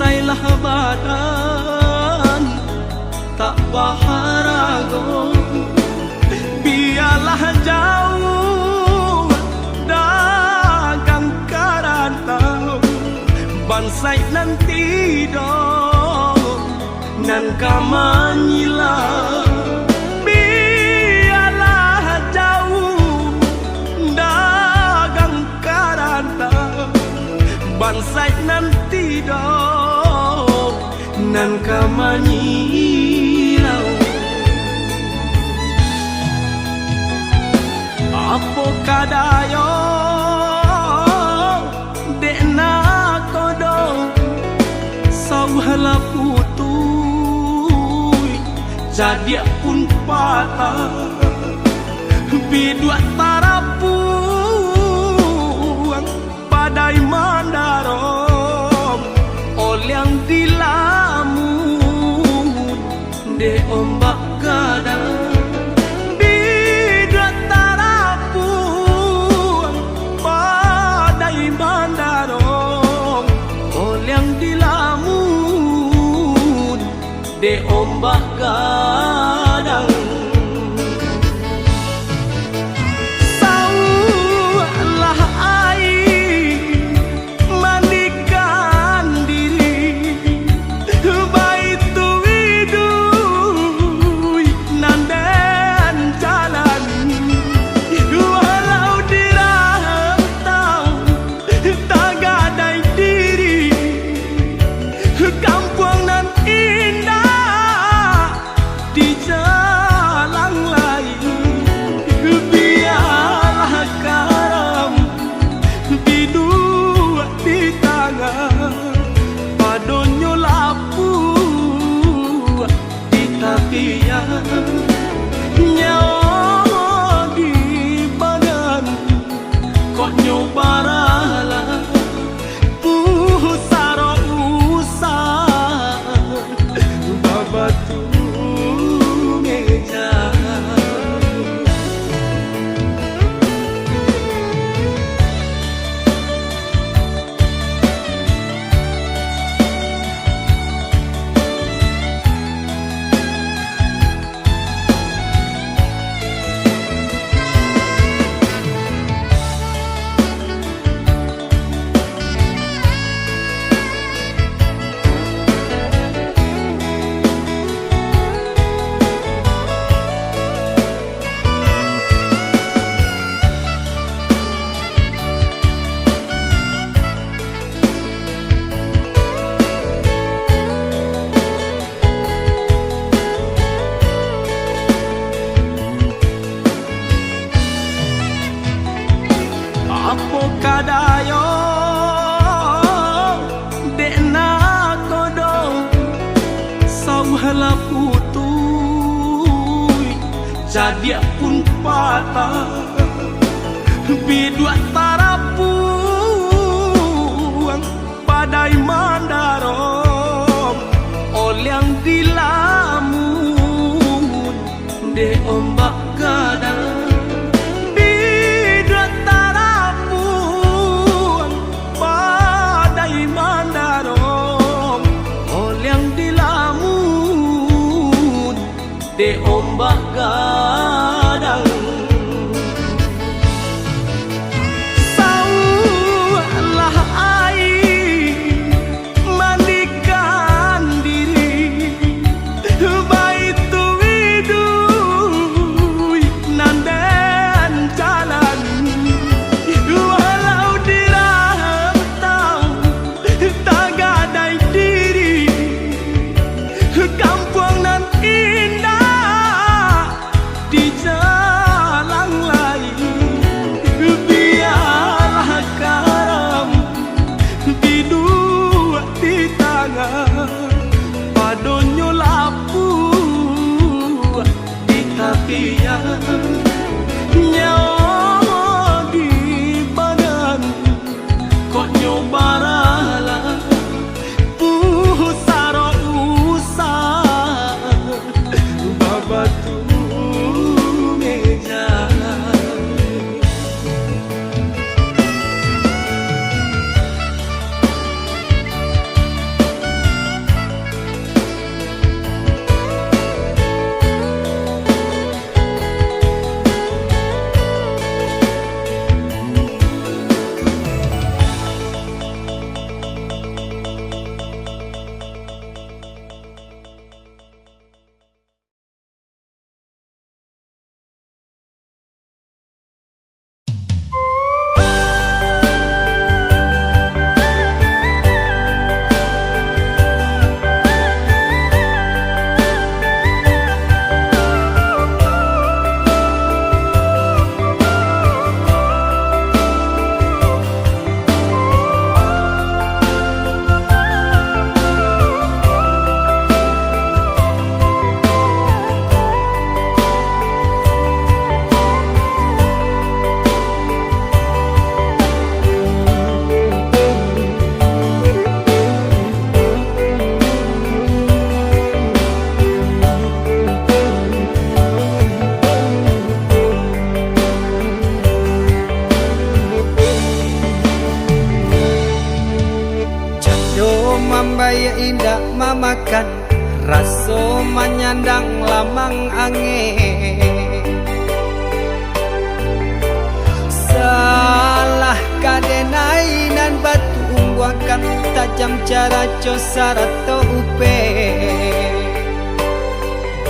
Sailah badan tak baharago, biarlah jauh dagang karantau, bansai nanti dong nan kamanyila. Biarlah jauh dagang karantau, bansai nanti dong nan kamanyilau. Apo kadayo dekna kodong sauhala putui jadi pun patah bidua tarapuang badai mandarom olyang dilamun de ombak gadang. Bidua tarapuang badai mandarom olyang dilamun de ombak gadang. Kampung nan indah di jalan lain, biarlah karam bidua di tangan, padonyo lapu di tapian, nyawa di badan kok nyobaralah. Apo kadayo dekna kodong sauhala putui jadi pun patah bidua tarapuang badai mandarom olyang dilamun de ombak gadang. De ombak gadang saulah air mandikan Do mambaya indah mamakan raso menyandang lamang angin. Salah kadenai nan batu umbuakan tajam cara cosara to upe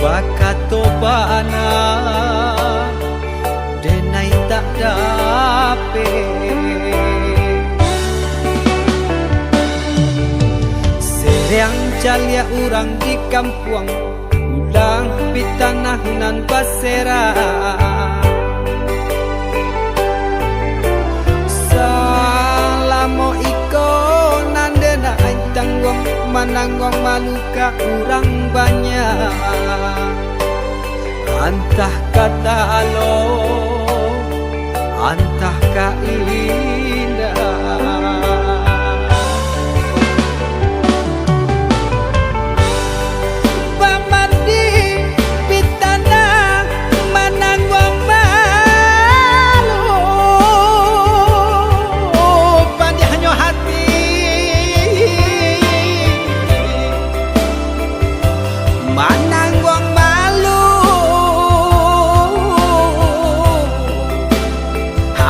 bakato bana denai tak dape. Yang calia urang di kampung ulang pitanah nan basera. Salamo iko nandena tanggong mananggong maluka urang banyak. Antah kata alo, antah ka indah.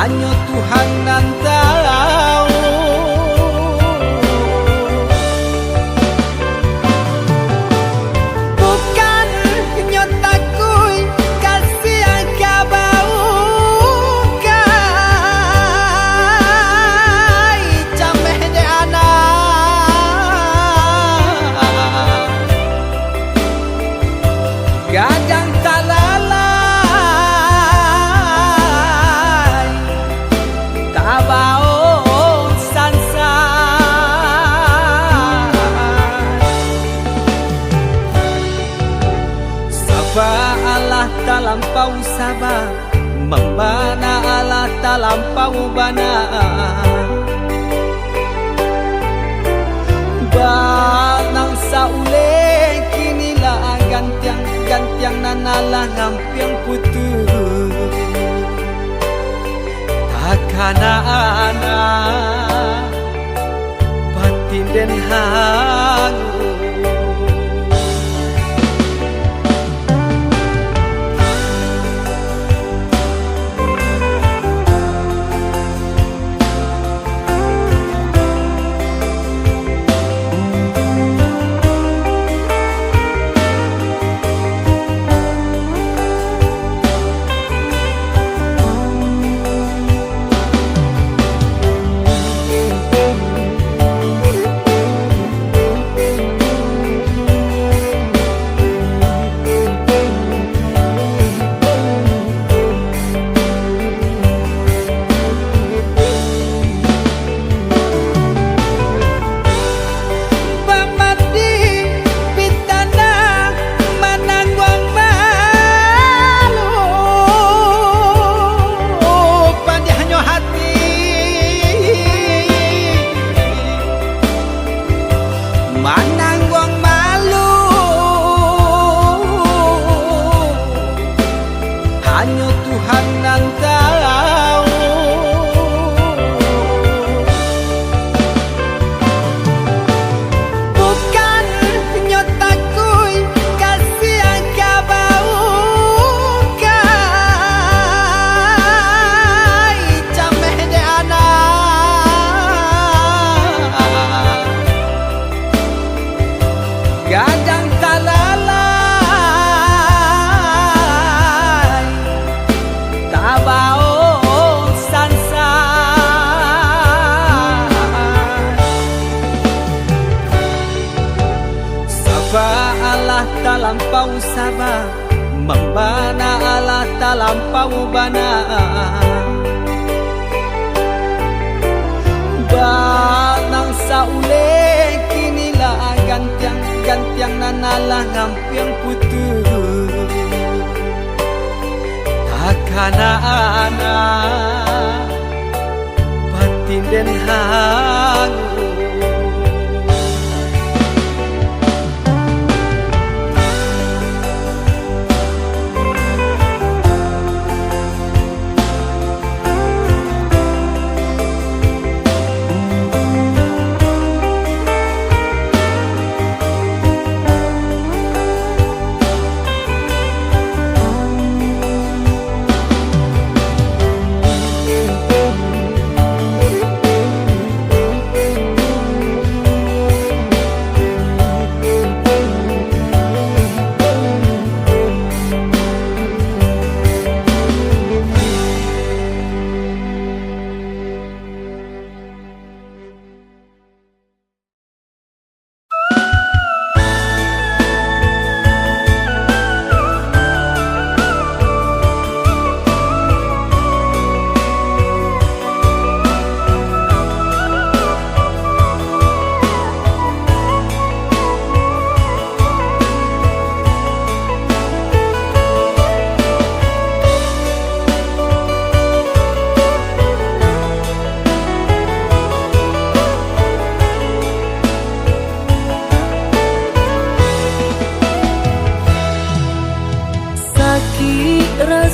Hanya Tuhan yang tahu. Bukan nyotaku kasih yang kau kai cameh de anak gadang talala Abao sansa Saba Allah talampau saba membana Allah talampau bana. Banang saule kinilah gantiang nanalah ngampiang putus. Takana anak batin den hangu. Mananggong malu hanya Tuhan yang tahu. Bukan nyotaku kasih yang kau kai cameh de anak gadang talalay tabao sansa. Saba Allah talampau saba membana Allah talampau bana. Banang saule kinilah gantiang nanalah ngampiang putus. Takana anak batin den hangu.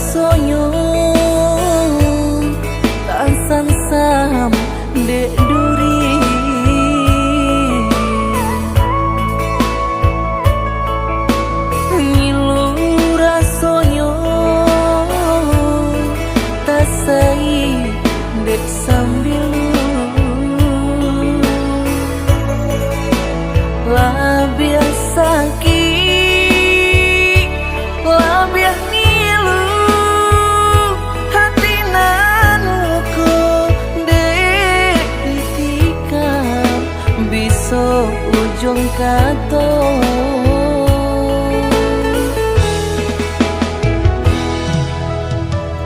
rasonyo tansan sam dek duri ngilu rasonyo tasai dek sambil lah biasa ujung kato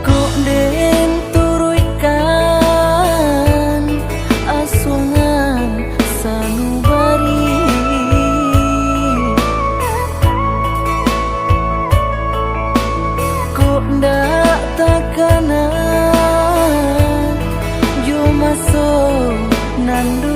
kok den turuikan asungan sanubari kok ndak takanan jo masuk nandu